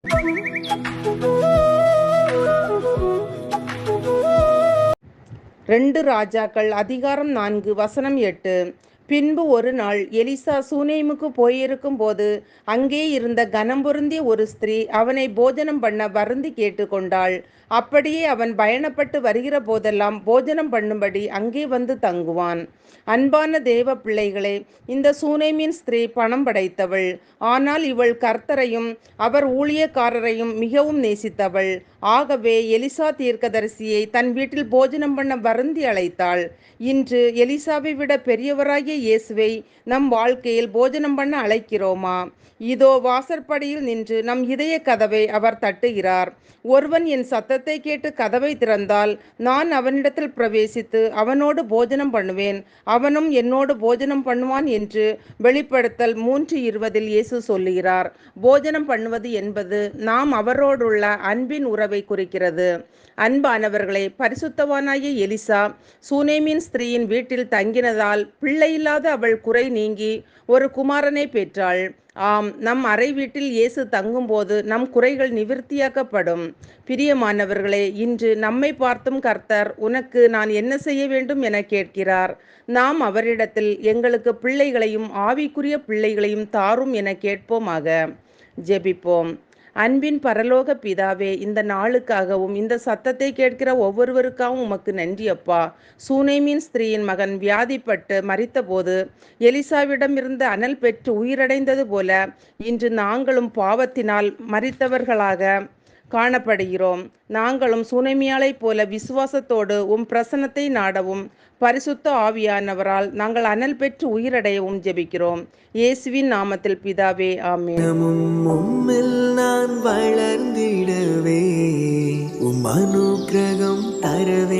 2 ராஜாக்கள் அதிகாரம் 4 வசனம் 8. பின்பு ஒரு நாள் எலிசா சூனேமுக்கு போயிருக்கும் போது அங்கே இருந்த கனம் பொருந்திய ஒரு ஸ்திரீ அவனை போஜனம் பண்ண வருந்தி கேட்டுக்கொண்டாள். அப்படியே அவன் பயணப்பட்டு வருகிற போதெல்லாம் போஜனம் பண்ணும்படி அங்கே வந்து தங்குவான். அன்பான தேவ பிள்ளைகளே, இந்த சூனேமின் ஸ்திரீ பணம் படைத்தவள். ஆனால் இவள் கர்த்தரையும் அவர் ஊழியக்காரரையும் மிகவும் நேசித்தவள். ஆகவே எலிசா தீர்க்கதரிசியை தன் வீட்டில் போஜனம் பண்ண வருந்தி அழைத்தாள். இன்று எலிசாவை விட பெரியவராகிய இயேசுவை நம் வாழ்க்கையில் போஜனம் பண்ண அழைக்கிறோமா? இதோ வாசற்படியில் நின்று நம் இதய கதவை அவர் தட்டுகிறார். ஒருவன் என் சத்தத்தை கேட்டு கதவை திறந்தால் நான் அவனிடத்தில் பிரவேசித்து அவனோடு போஜனம் பண்ணுவேன், அவனும் என்னோடு போஜனம் பண்ணுவான் என்று வெளிப்படுத்தல் 3:20 இயேசு சொல்லுகிறார். போஜனம் பண்ணுவது என்பது நாம் அவரோடுள்ள அன்பின் உறவை குறிக்கிறது. அன்பானவர்களே, பரிசுத்தவானாகிய எலிசா சூனேமின் ஸ்திரீயின் வீட்டில் தங்கினதால் பிள்ளையில்லாத அவள் குறை நீங்கி ஒரு குமாரனை பெற்றாள். ஆம், நம் அறை வீட்டில் இயேசு தங்கும்போது நம் குறைகள் நிவிர்த்தியாக்கப்படும். பிரியமானவர்களே, இன்று நம்மை பார்த்தும் கர்த்தர் உனக்கு நான் என்ன செய்ய வேண்டும் என கேட்கிறார். நாம் அவரிடத்தில் எங்களுக்கு பிள்ளைகளையும் ஆவிக்குரிய பிள்ளைகளையும் தாரும் என கேட்போமாக. ஜெபிப்போம். அன்பின் பரலோக பிதாவே, இந்த நாளுக்காகவும் இந்த சத்தத்தை கேட்கிற ஒவ்வொருவருக்காகவும் உமக்கு நன்றி அப்பா. சூனேமின் ஸ்திரீயின் மகன் வியாதிப்பட்டு மரித்தபோது எலிசாவிடமிருந்து அனல் பெற்று உயிரடைந்தது போல இன்று நாங்களும் பாவத்தினால் மரித்தவர்களாக காணப்படுகிறோம். நாங்களும் சூனேமியாளைப் போல விசுவாசத்தோடு உம் பிரசன்னத்தை நாடவும் பரிசுத்த ஆவியானவரால் நாங்கள் அனல் பெற்று உயிரடையவும் ஜெபிக்கிறோம். இயேசுவின் நாமத்தில் பிதாவே, ஆமென். நான் வளர்ந்திடவே உம் அனுக்கிரகம் தரவே